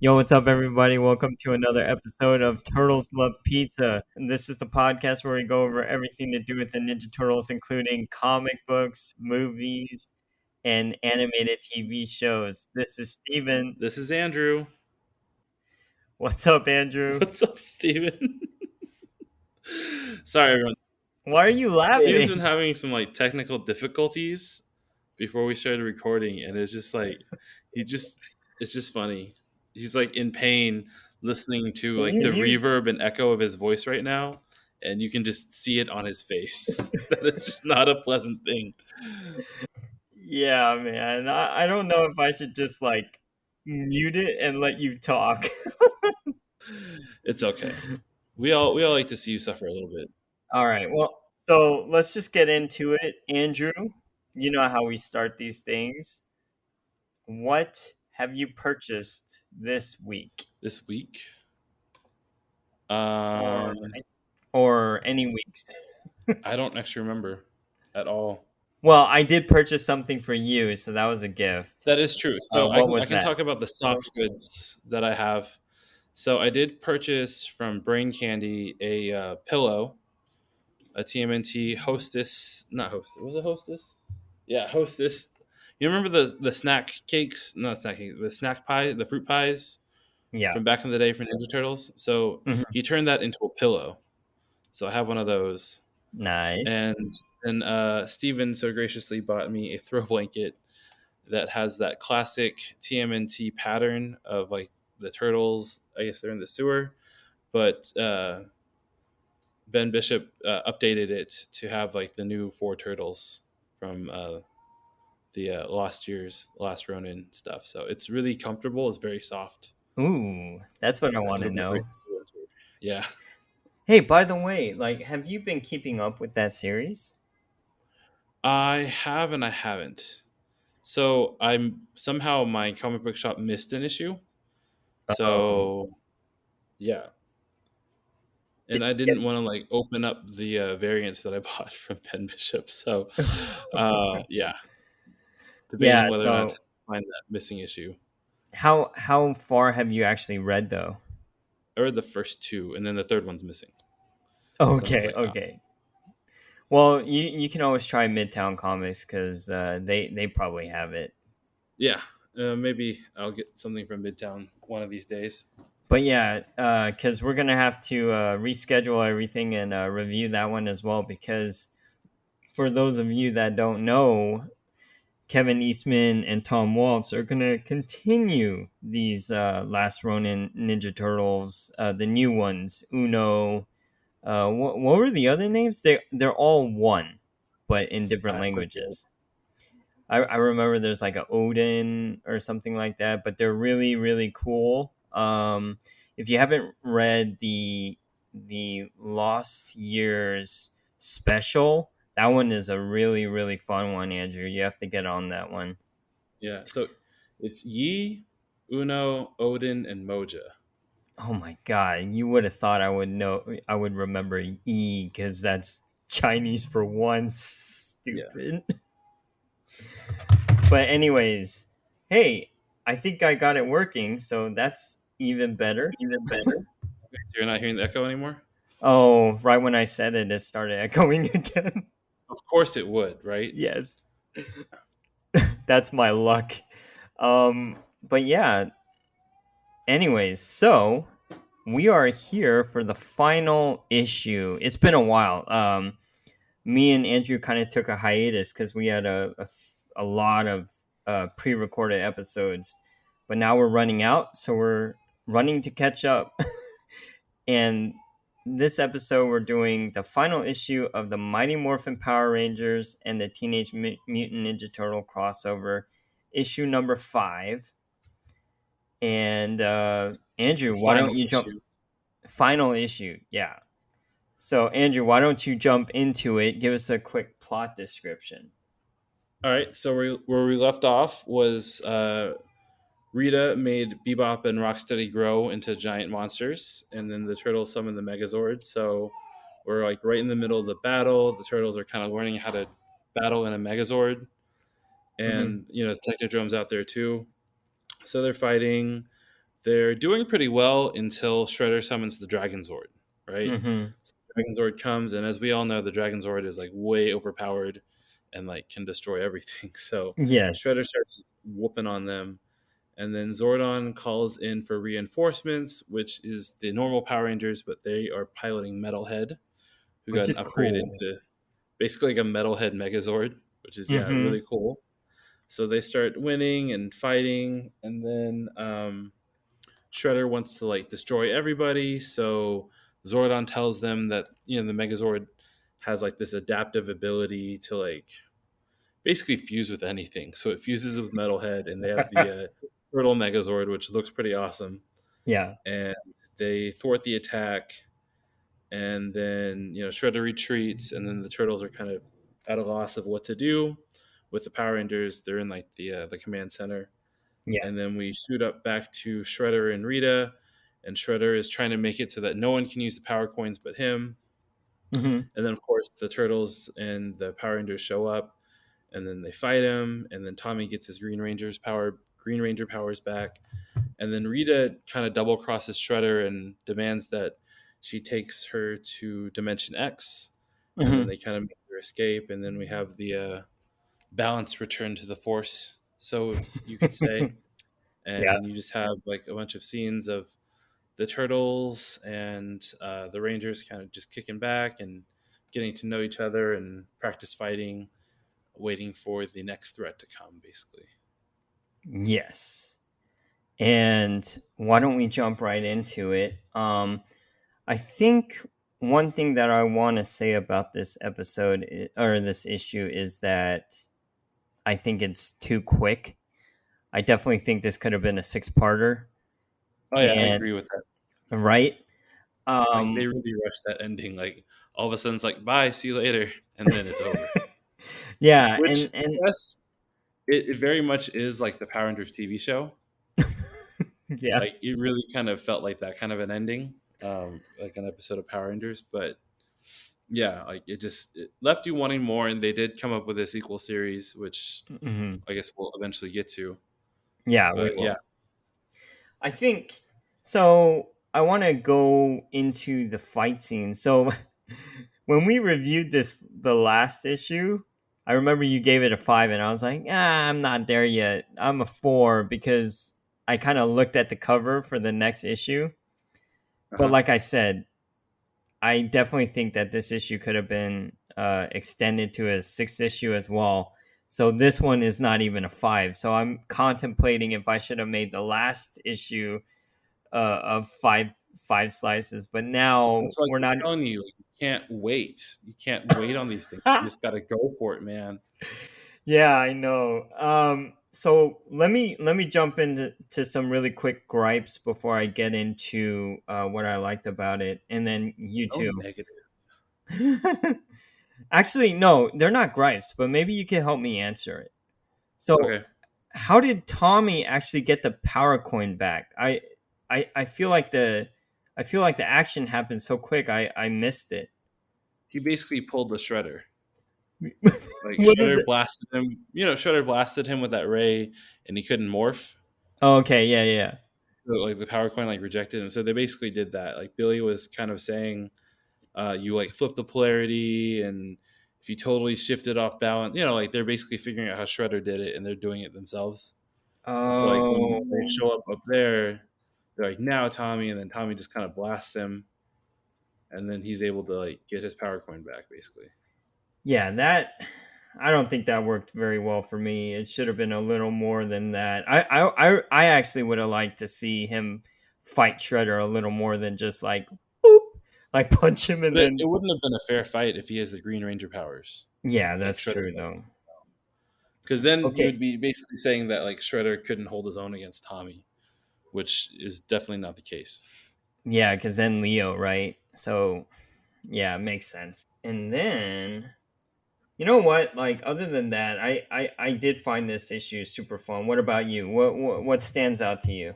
Yo, what's up, everybody? Welcome to another episode of Turtles Love Pizza. And this is the podcast where we go over everything to do with the Ninja Turtles, including comic books, movies, and animated TV shows. This is Steven. This is Andrew. What's up, Andrew? What's up, Steven? Sorry, everyone. Why are you Steven's been laughing? having some technical difficulties before we started recording, and it's just it's just funny. He's in pain listening to the You- reverb and echo of his voice right now, and you can just see it on his face. That it's just not a pleasant thing. Yeah, man. I don't know if I should just mute it and let you talk. It's okay. We all like to see you suffer a little bit. All right. Well, so let's just get into it. Andrew, you know how we start these things. What have you purchased this week This week, or um, or any weeks? I don't actually remember at all. Well, I did purchase something for you, so that was a gift. That is true. So I What can I was can that? talk about the soft goods that I have. So I did purchase from Brain Candy a pillow, a TMNT Hostess, not Hostess. Was it Hostess? Yeah, Hostess. You remember the snack cakes? Not snack cakes. The snack pie, the fruit pies Yeah. from back in the day for Ninja Turtles. So Mhm. he turned that into a pillow. So I have one of those. Nice. And Steven so graciously bought me a throw blanket that has that classic TMNT pattern of the turtles. I guess they're in the sewer, but Ben Bishop updated it to have the new four turtles from the last Ronin stuff. So it's really comfortable. It's very soft. Ooh, that's what I want to It'll be great. know. Yeah, Hey, by the way, have you been keeping up with that series? I have and I haven't. So I'm somehow my comic book shop missed an issue. Oh, So yeah, did and I you didn't want to open up the variants that I bought from Penn Bishop. So, get... yeah, Yeah. debating whether or not to So, find that missing issue. how far have you actually read though? I read the first two, and then the third one's missing. So I was Okay. like, oh, Okay. Well, you can always try Midtown Comics because they probably have it. yeah, maybe I'll get something from Midtown one of these days. But yeah, because we're gonna have to reschedule everything and review that one as well. Because for those of you that don't know, Kevin Eastman and Tom Waltz are gonna continue these Last Ronin Ninja Turtles, the new ones. Uno. What were the other names? They're all one, but in different I forget. languages. I remember there's like a Odin or something like that, but they're really really cool. If you haven't read the Lost Years special, that one is a really really fun one, Andrew. You have to get on that one. Yeah, so it's Yi, Uno, Odin, and Moja. Oh my god, you would have thought I would know. I would remember E because that's Chinese for one. Yeah. Stupid. But anyways, hey, I think I got it working, so that's even better. Even better. Okay, so you're not hearing the echo anymore? Oh, right when I said it, it started echoing again. Of course it would, right? Yes, that's my luck. But yeah. Anyways, so we are here for the final issue. It's been a while. Me and Andrew kind of took a hiatus because we had a lot of pre-recorded episodes, but now we're running out, so we're running to catch up. And this episode, we're doing the final issue of the Mighty Morphin Power Rangers and the Teenage Mutant Ninja Turtle crossover, issue number 5. And Andrew, The why don't final you jump? issue. Final issue, yeah. So, Andrew, why don't you jump into it? Give us a quick plot description. All right, so where we left off was Rita made Bebop and Rocksteady grow into giant monsters, and then the turtles summoned the Megazord. So we're right in the middle of the battle. The turtles are kind of learning how to battle in a Megazord, Mm-hmm. and Technodrome's out there too. So they're fighting. they're doing pretty well until Shredder summons the Dragon Zord, right? Mm-hmm. So the Dragon Zord comes, and as we all know, the Dragon Zord is like way overpowered and like can destroy everything. So Yes. Shredder starts whooping on them, and then Zordon calls in for reinforcements, which is the normal Power Rangers, but they are piloting Metalhead, who Which got is an upgrade cool. into basically like a Metalhead Megazord, which is yeah Mm-hmm. really cool. So they start winning and fighting, and then Shredder wants to like destroy everybody. So Zordon tells them that the Megazord has like this adaptive ability to like basically fuse with anything. So it fuses with Metalhead, and they have the Turtle Megazord, which looks pretty awesome. Yeah. And they thwart the attack, and then Shredder retreats, and then the Turtles are kind of at a loss of what to do with the Power Rangers. They're in like the command center, Yeah. and then we shoot up back to Shredder and Rita, and Shredder is trying to make it so that no one can use the power coins but him. Mm-hmm. And then of course the Turtles and the Power Rangers show up, and then they fight him, and then Tommy gets his Green Ranger powers back, and then Rita kind of double crosses Shredder and demands that she takes her to Dimension X, and then Mm-hmm. they kind of make their escape, and then we have the balance return to the Force, so you could say, Yeah. and you just have like a bunch of scenes of the Turtles and the Rangers kind of just kicking back and getting to know each other and practice fighting, waiting for the next threat to come, basically. Yes. And why don't we jump right into it? I think one thing that I want to say about this episode or this issue is that I think it's too quick. I definitely think this could have been a six-parter, Oh yeah, I and agree with that. right. Like Um, they really rushed that ending. Like all of a sudden, it's like bye, see you later, and then it's over. yeah, Which and yes, it very much is like the Power Rangers TV show. yeah, Like it really kind of felt like that kind of an ending, like an episode of Power Rangers. But yeah, like it left you wanting more, and they did come up with a sequel series, which mhm. I guess we'll eventually get to. Yeah, we But yeah, will. I think so. I want to go into the fight scene. So when we reviewed this the last issue, I remember you gave it a 5 and I was like, I'm not there yet. I'm a 4 because I kind of looked at the cover for the next issue. But uh-huh. like I said, I definitely think that this issue could have been extended to a sixth issue as well. So this one is not even a 5. So I'm contemplating if I should have made the last issue of five slices, but now That's why I we're keep not. telling you, like, you can't wait. You can't wait on these things. You just got to go for it, man. Yeah, I know. So let me jump into some really quick gripes before I get into what I liked about it, and then you So too. negative. Actually, no, they're not gripes, but maybe you can help me answer it. So, Okay. how did Tommy actually get the power coin back? I feel like the action happened so quick. I missed it. He basically pulled the Shredder. Like What is Shredder it? blasted him. Shredder blasted him with that ray, and he couldn't morph. Oh, okay, yeah, yeah. So, like the power coin like rejected him. So they basically did that. Like Billy was kind of saying, you like flip the polarity, and if you totally shifted off balance, like they're basically figuring out how Shredder did it, and they're doing it themselves. So like when they Oh, show up there, they're like now Tommy, and then Tommy just kind of blasts him, and then he's able to like get his power coin back, basically. yeah. That I don't think that worked very well for me. It should have been a little more than that. I actually would have liked to see him fight Shredder a little more than just like boop, like punch him and But it then. wouldn't have been a fair fight if he has the Green Ranger powers, Yeah, like that's Shredder, true though. because then you Okay, would be basically saying that like Shredder couldn't hold his own against Tommy, which is definitely not the case. yeah, because then Leo, right? So yeah, it makes sense. And then you know what? Like other than that, I did find this issue super fun. What about you? What stands out to you?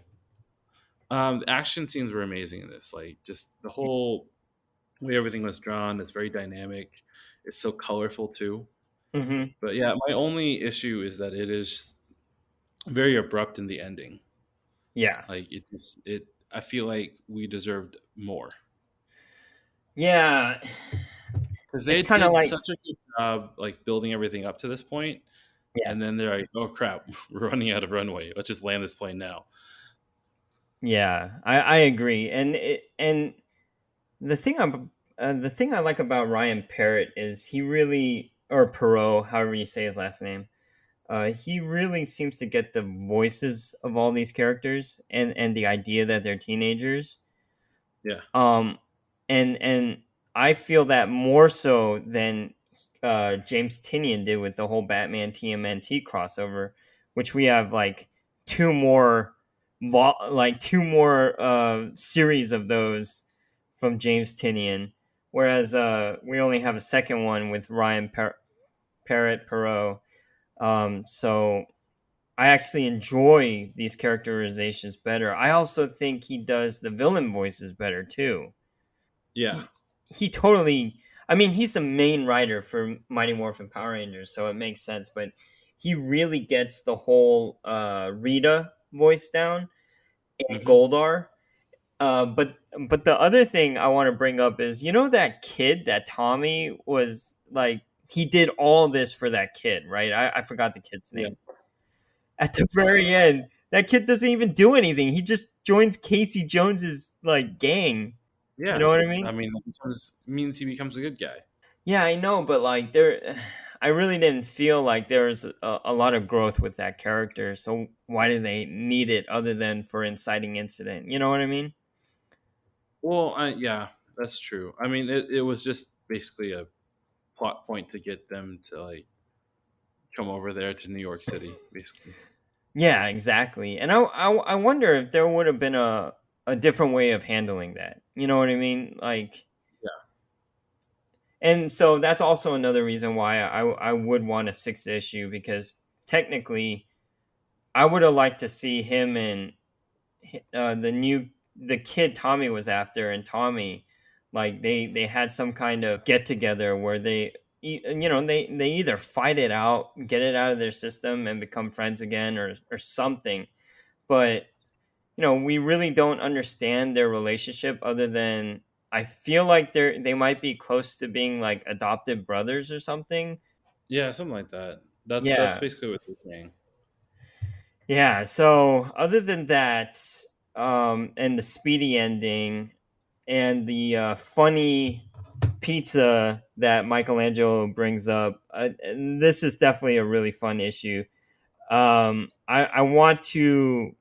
The action scenes were amazing in this. Like just the whole way everything was drawn. It's very dynamic. It's so colorful too. Mm-hmm. But yeah, my only issue is that it is very abrupt in the ending. Yeah. Like it just it. I feel like we deserved more Yeah. because It's they kind of did like, such a good job like building everything up to this point, yeah. and then they're like, "Oh crap, we're running out of runway. Let's just land this plane now." Yeah. I agree. And the thing I like about Ryan Parrott is he really, or Perot, however you say his last name, he really seems to get the voices of all these characters and the idea that they're teenagers. Yeah. Um, and I feel that more so than James Tinian did with the whole Batman TMNT crossover, which we have like two more, two more series of those from James Tinian, whereas we only have a second one with Parrot Perot. So I actually enjoy these characterizations better. I also think he does the villain voices better too. Yeah. He totally, I mean, he's the main writer for Mighty Morphin Power Rangers, so it makes sense, but he really gets the whole Rita voice down and Hmm. Goldar. But the other thing I want to bring up is, you know, that kid that Tommy was like, he did all this for that kid, right? I forgot the kid's Yeah. name. At the very end, that kid doesn't even do anything. He just joins Casey Jones's like gang. You Yeah. know what I I mean? mean, means he becomes a good guy. Yeah, I know, but like I really didn't feel like there was a lot of growth with that character. So why did they need it other than for inciting incident? You know what I mean? Well, yeah, that's true. I mean, it was just basically a plot point to get them to like come over there to New York City, basically. Yeah, exactly. And I wonder if there would have been a different way of handling that. You know what I mean? Like, Yeah. and so that's also another reason why I would want a sixth issue, because technically I would have liked to see him and the kid Tommy was after, and Tommy, like they had some kind of get together where they either fight it out, get it out of their system, and become friends again, or something. But we really don't understand their relationship other than I feel like they might be close to being like adopted brothers or something. Yeah, something like that. That's Yeah. basically what they're saying. Yeah, so other than that, and the speedy ending and the funny pizza that Michelangelo brings up, and this is definitely a really fun issue. I want to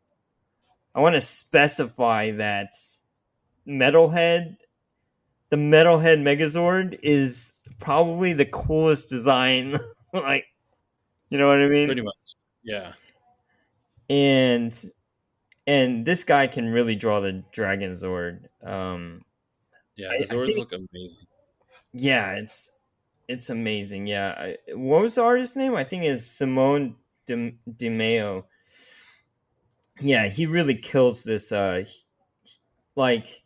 specify that Metalhead, the Metalhead Megazord, is probably the coolest design. Like, you know what I mean? Pretty much. Yeah. And this guy can really draw the Dragon Zord. Yeah, the I Zords think, look amazing. yeah, it's amazing. Yeah, what was the artist's name? I think is Simone DeMeo. Yeah, he really kills this. Like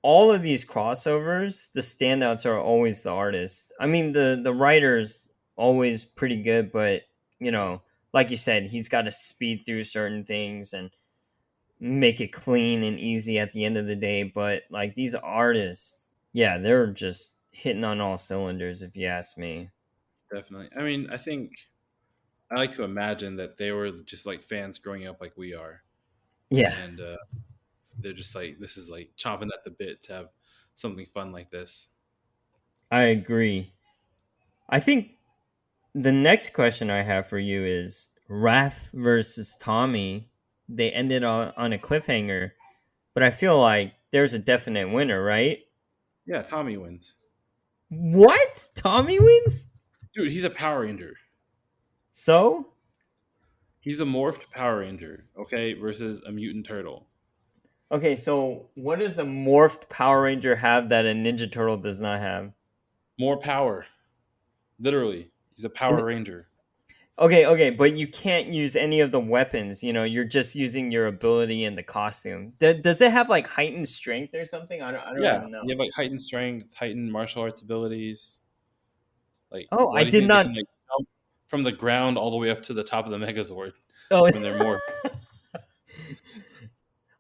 all of these crossovers, the standouts are always the artists. I mean, the writers always pretty good, but like you said, he's got to speed through certain things and make it clean and easy at the end of the day. But like these artists, yeah, they're just hitting on all cylinders, if you ask me. Definitely. I mean, I think I like to imagine that they were just like fans growing up like we are, Yeah, and they're just like this is like chomping at the bit to have something fun like this. I agree. I think the next question I have for you is Raph versus Tommy. They ended on a cliffhanger, but I feel like there's a definite winner, right? Yeah, Tommy wins. What? Tommy wins? Dude, he's a Power Ranger. So? He's a morphed Power Ranger, okay, versus a mutant turtle. Okay, so what does a morphed Power Ranger have that a Ninja Turtle does not have? More power. Literally, he's a Power Ranger. Okay, but you can't use any of the weapons. You're just using your ability and the costume. Does it have like heightened strength or something? I don't Yeah, even know. you have like heightened strength, heightened martial arts abilities. Like, Oh, why I do you did think they not. can like jump from the ground all the way up to the top of the Megazord Oh, when they're more?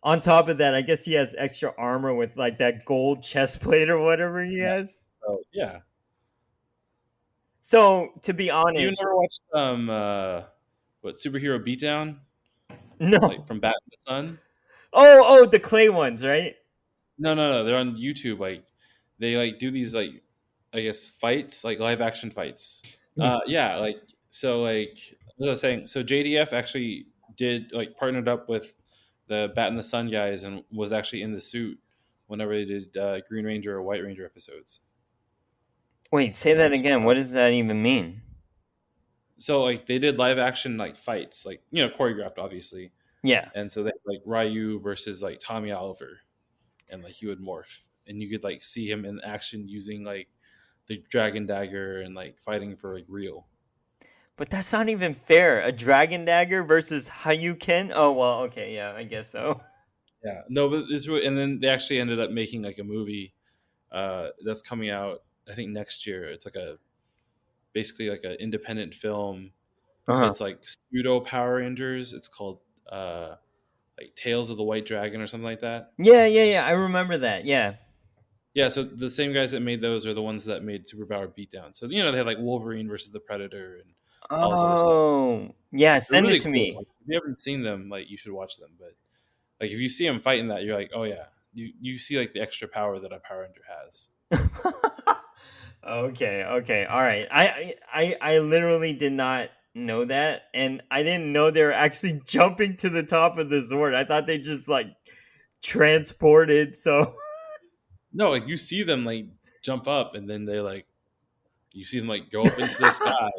On top of that, I guess he has extra armor with like that gold chest plate or whatever he Yeah. has. So yeah. So to be You honest, never watched what superhero beatdown like no. from Bat in the Sun? Oh, the clay ones, right? No, no, no. They're on YouTube. Like they like do these like I guess fights, like live action fights. Yeah, like so like as I was saying, so JDF actually did like partnered up with the Bat in the Sun guys and was actually in the suit whenever they did Green Ranger or White Ranger episodes. Wait, say that And again. What does that even mean? so like they did live action like fights, like choreographed obviously. Yeah. And so they like Ryu versus like Tommy Oliver, and like he would morph, and you could like see him in action using like the dragon dagger and like fighting for like real. But that's not even fair. A dragon dagger versus Hayuken? Oh, well, okay, yeah, I guess so. Yeah, no, but it's really, and then they actually ended up making like a movie that's coming out I think next year. It's like a basically like an independent film. Uh-huh. It's like pseudo Power Rangers. It's called like Tales of the White Dragon or something like that. Yeah, I remember that. Yeah. Yeah, so the same guys that made those are the ones that made Superpowered Beatdown. So they had like Wolverine versus the Predator and all this other stuff. Oh, yeah, They're send it really to cool. me. Like, if you haven't seen them, like you should watch them. But like if you see them fighting that, you're like, oh yeah, you see like the extra power that a Power Ranger has. Okay, all right. I literally did not know that, and I didn't know they were actually jumping to the top of the Zord. I thought they just like transported. So, No, like you see them like jump up, and then they like you see them like go up into the sky.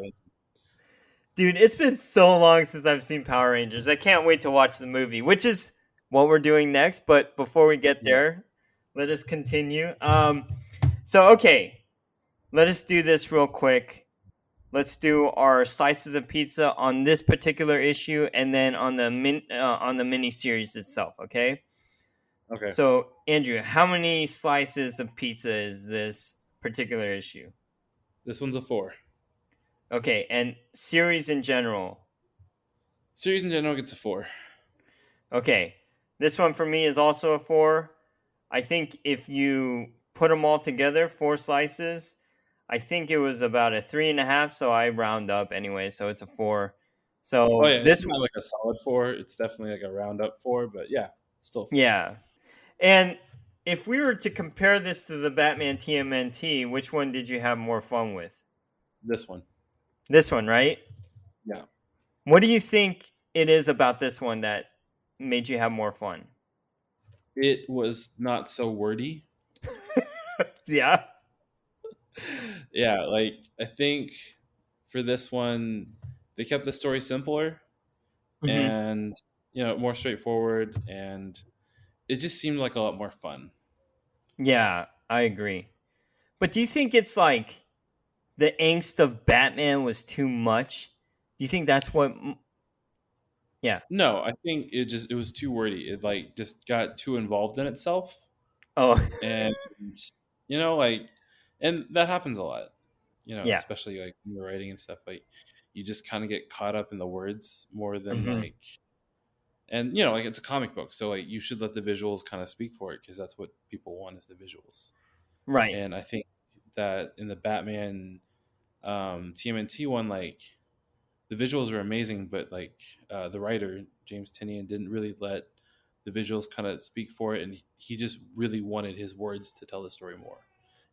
dude, it's been so long since I've seen Power Rangers. I can't wait to watch the movie, which is what we're doing next. But before we get Yeah. there, let us continue. So okay, let us do this real quick. Let's do our slices of pizza on this particular issue, and then on the on the mini series itself. Okay. Okay. So Andrew, how many slices of pizza is this particular issue? This one's a 4. Okay, and series in general. Series in general gets a 4. Okay, this one for me is also a 4. I think if you put them all together, 4 slices, I think it was about a 3.5. So I round up anyway, so it's a 4. Oh So yeah, it's this, not like a solid 4. It's definitely like a round up 4, but yeah, still a 4. yeah. And if we were to compare this to the Batman TMNT, which one did you have more fun with? This one. This one, right? Yeah. What do you think it is about this one that made you have more fun? It was not so wordy. Yeah. Yeah, like I think for this one they kept the story simpler Hmm. and more straightforward, and it just seemed like a lot more fun. Yeah, I agree. But do you think it's like the angst of Batman was too much? Do you think that's what? Yeah. No, I think it was too wordy. It like just got too involved in itself, Oh, and like, and that happens a lot. yeah. Especially like when you're writing and stuff. Like you just kind of get caught up in the words more than Hmm. like, and like it's a comic book, so like you should let the visuals kind of speak for it because that's what people want is the visuals. Right. And I think that in the Batman TMNT one, like the visuals were amazing, but like the writer James Tinian didn't really let the visuals kind of speak for it, and he just really wanted his words to tell the story more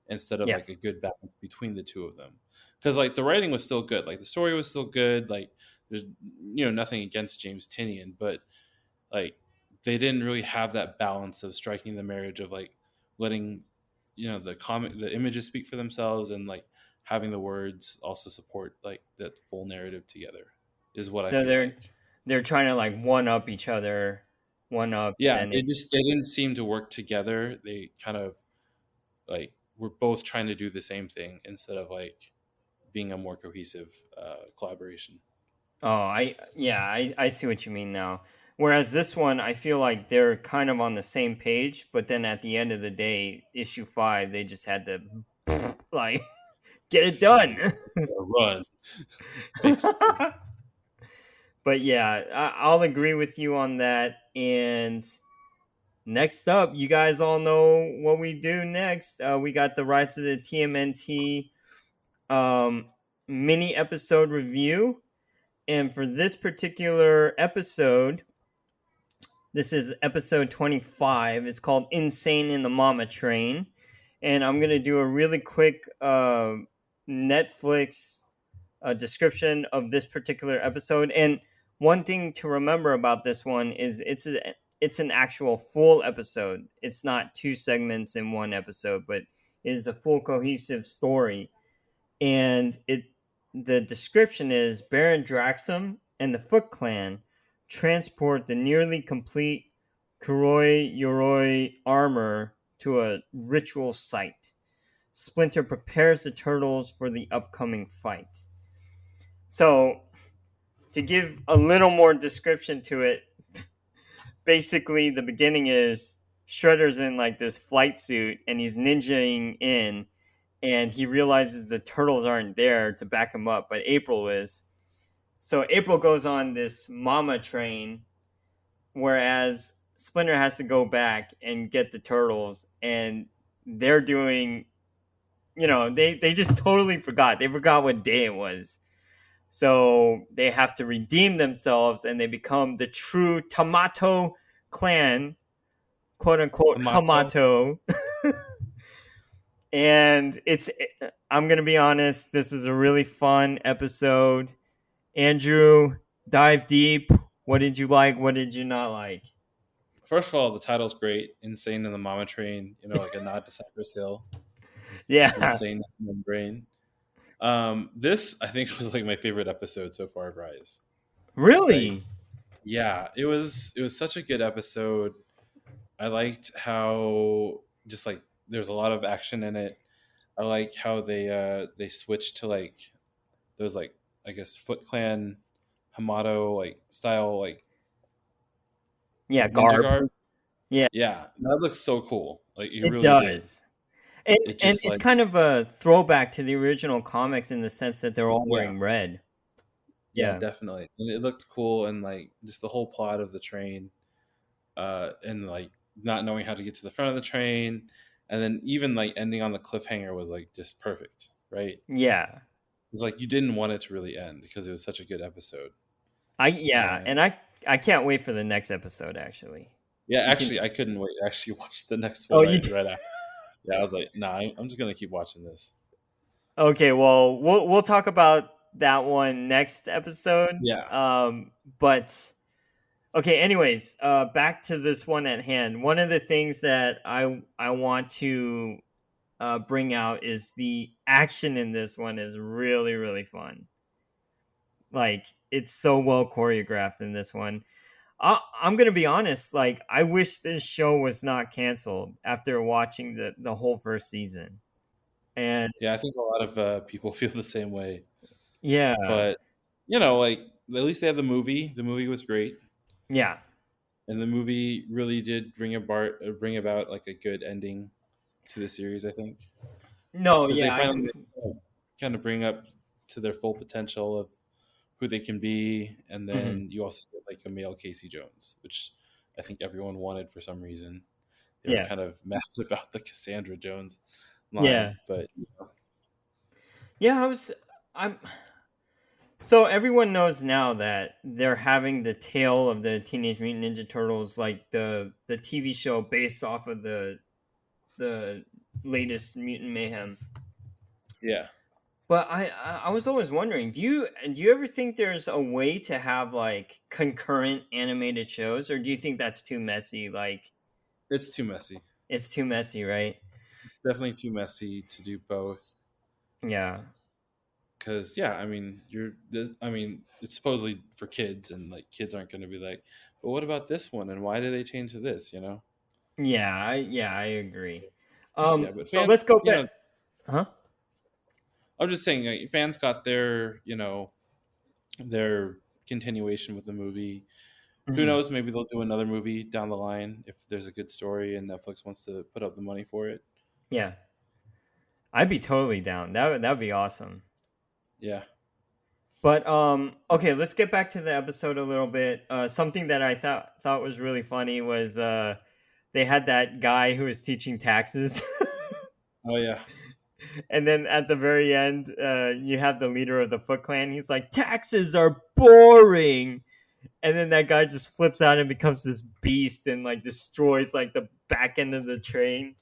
instead of Yeah. like a good balance between the two of them. Because like the writing was still good, like the story was still good, like there's nothing against James Tinian, but like they didn't really have that balance of striking the marriage of like letting the images speak for themselves and like having the words also support like that full narrative together is what I So feel they're like. they're trying to like one up each other, and Yeah, then they didn't seem to work together. They kind of like were both trying to do the same thing instead of like being a more cohesive collaboration. oh, I see what you mean now. Whereas this one, I feel like they're kind of on the same page, but then at the end of the day, issue 5, they just had to like get it done. Run, basically. But yeah, I'll agree with you on that. And next up, you guys all know what we do next. We got the Rise of the TMNT um, mini episode review. And for this particular episode, this is episode 25. It's called Insane in the Mama Train. And I'm going to do a really quick Netflix description of this particular episode. And one thing to remember about this one is it's an actual full episode. It's not two segments in one episode, but it is a full cohesive story. And it the description is Baron Draxum and the Foot Clan transport the nearly complete Kuroi Yoroi armor to a ritual site. Splinter prepares the turtles for the upcoming fight. So, to give a little more description to it, basically the beginning is Shredder's in like this flight suit and he's ninjaing in, and he realizes the turtles aren't there to back him up, but April is. So April goes on this mama train, whereas Splinter has to go back and get the turtles, and they're doing, they just totally forgot. They forgot what day it was. So they have to redeem themselves and they become the true Tomato clan, quote unquote Hamato. Hamato. And I'm going to be honest, this is a really fun episode. Andrew, dive deep. What did you like? What did you not like? First of all, the title's great. Insane in the Mama Train. Like a nod to Cypress Hill. Yeah. Insane Membrane. This I think was like my favorite episode so far of Rise. Like, Really? yeah, it was such a good episode. I liked how just like there's a lot of action in it. I like how they switched to like those like I guess Foot Clan Hamato like style Yeah, like ninja garb. garb. Yeah, Yeah, that looks so cool. Like it it really did. does. And It and just it's like kind of a throwback to the original comics in the sense that they're all yeah, wearing red. yeah, Yeah. definitely. And it looked cool and like just the whole plot of the train, and like not knowing how to get to the front of the train, and then even like ending on the cliffhanger was like just perfect, right? Yeah. It's like you didn't want it to really end because it was such a good episode. And And I can't wait for the next episode actually. yeah, You can actually, I couldn't wait to actually watch the next Oh, one you right after. Yeah, I was like, nah, I'm just gonna keep watching this. Okay, well, we'll talk about that one next episode. Yeah, But okay, anyways, back to this one at hand. One of the things that I want to bring out is the action in this one is really really fun. Like it's so well choreographed in this one. I'm gonna be honest. Like I wish this show was not canceled after watching the whole first season. And yeah, I think a lot of people feel the same way. yeah, But like at least they had the movie. The movie was great, yeah. and the movie really did bring about like a good ending to the series. I think No, because they yeah, finally kind of bring up to their full potential of who they can be, and mhm. then you also get like a male Casey Jones, which I think everyone wanted for some reason. They were Yeah, kind of mad about the Cassandra Jones yeah, line, but yeah. I'm. So everyone knows now that they're having the tale of the Teenage Mutant Ninja Turtles, like the TV show based off of the latest Mutant Mayhem. yeah, But I was always wondering, do you ever think there's a way to have like concurrent animated shows, or do you think that's too messy? Like it's too messy. it's too messy, right? Definitely too messy to do both. Yeah, Because yeah, I mean, I mean, it's supposedly for kids, and like kids aren't going to be like, but what about this one, and why did they change to this? yeah, I agree. Yeah, but So let's fans, go back. Huh? I'm just saying, like, fans got their continuation with the movie. Who Mhm. knows? Maybe they'll do another movie down the line if there's a good story and Netflix wants to put up the money for it. Yeah, I'd be totally down. That would be awesome. Yeah, But okay, let's get back to the episode a little bit. Something that I thought was really funny was they had that guy who was teaching taxes. Oh yeah, And then at the very end, you have the leader of the Foot Clan. He's like, taxes are boring. And then that guy just flips out and becomes this beast and like destroys like the back end of the train.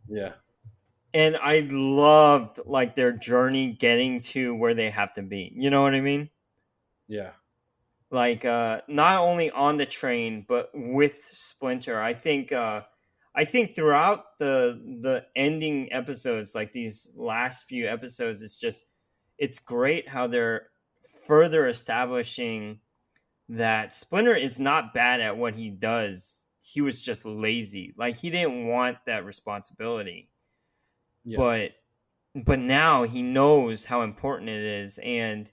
yeah, And I loved like their journey getting to where they have to be. You know what I mean? yeah, Like not only on the train but with Splinter. I think throughout the ending episodes, like these last few episodes, it's great how they're further establishing that Splinter is not bad at what he does. He was just lazy. Like he didn't want that responsibility. yeah. But now he knows how important it is, and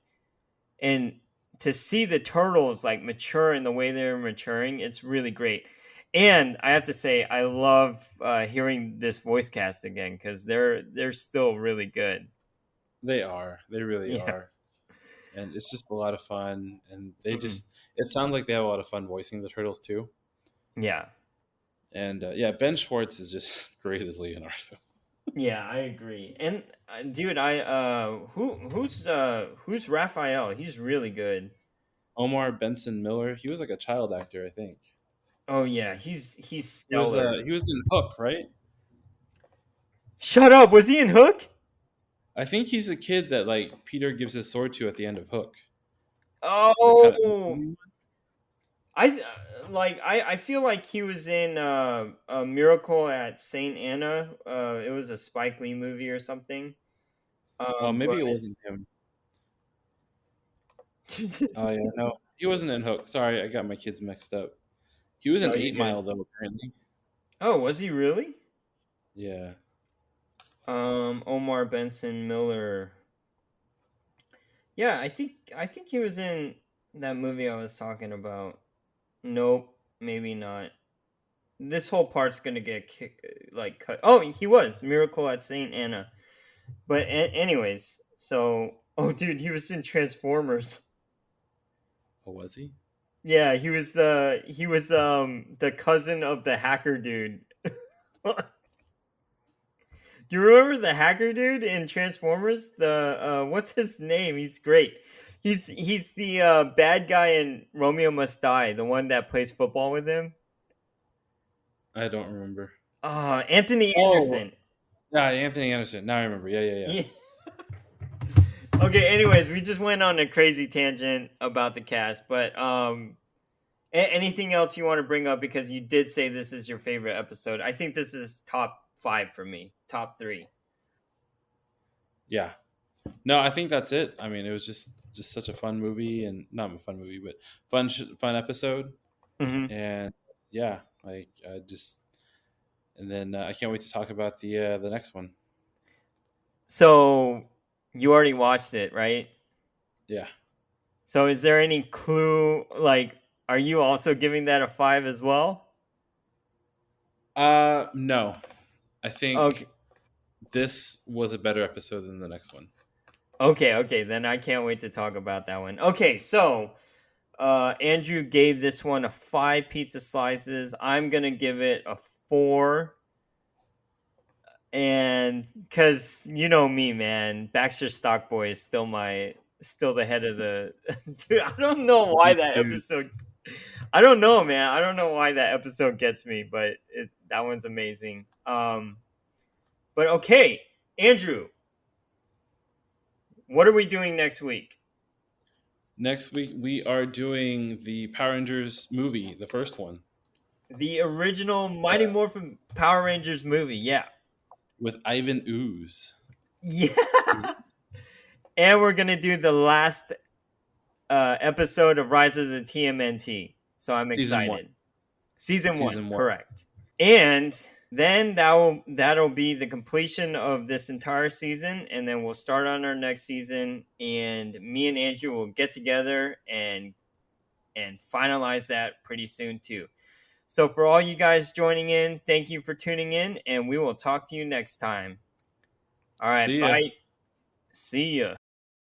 to see the turtles like mature in the way they're maturing, it's really great. And I have to say, I love hearing this voice cast again because they're still really good. They are. They really Yeah. are. And it's just a lot of fun. And they Mhm. just, it sounds like they have a lot of fun voicing the turtles too. Yeah. And yeah, Ben Schwartz is just great as Leonardo. Yeah, I agree. And dude, I who's Raphael? He's really good. Omar Benson Miller, he was like a child actor, I think. Oh yeah, he's stellar. He was in Hook, right? Shut up. Was he in Hook? I think he's a kid that like Peter gives his sword to at the end of Hook. The kind of Oh, I feel like he was in a Miracle at Saint Anna. It was a Spike Lee movie or something. oh, But maybe it wasn't him. Oh yeah, no, he wasn't in Hook. Sorry, I got my kids mixed up. He was no, in you're Eight good. Mile though, apparently. Oh, was he really? Yeah. Omar Benson Miller. Yeah, I think he was in that movie I was talking about. Nope, maybe not. This whole part's gonna get like cut. Oh, he was Miracle at Saint Anna. But anyways, so oh dude, he was in Transformers. Oh, was he? Yeah, he was the cousin of the hacker dude. Do you remember the hacker dude in Transformers? The what's his name? He's great. He's the bad guy in Romeo Must Die, the one that plays football with him. I don't remember. Anthony Oh, Anderson. yeah, Anthony Anderson. Now I remember. Yeah, yeah, yeah. Yeah. Okay, anyways, we just went on a crazy tangent about the cast, but anything else you want to bring up, because you did say this is your favorite episode. I think this is top 5 for me, top 3. Yeah. No, I think that's it. I mean, it was just such a fun movie, and not a fun movie, but fun episode. Hmm. And yeah, like just and then I can't wait to talk about the next one. So you already watched it, right? Yeah. So is there any clue, like, are you also giving that a 5 as well? No, I Okay. think this was a better episode than the next one. Okay, then I can't wait to talk about that one. Okay, so Andrew gave this one a 5 pizza slices. I'm going to give it a 4. And because you know me, man, Baxter Stockboy is still the head of the dude. I don't know why Me that too. episode. I don't know, man. I don't know why that episode gets me, but that one's amazing. But okay, Andrew, what are we doing next week? Next week we are doing the Power Rangers movie, the first one, The original Mighty Morphin Power Rangers movie, yeah, with Ivan Ooze. yeah. And we're gonna do the last episode of Rise of the TMNT. So I'm Season one. excited. Season 1, Season one. correct. And then that'll be the completion of this entire season, and then we'll start on our next season. And me and Andrew will get together and finalize that pretty soon too. So for all you guys joining in, thank you for tuning in, and we will talk to you next time. All right, See ya. bye. See ya.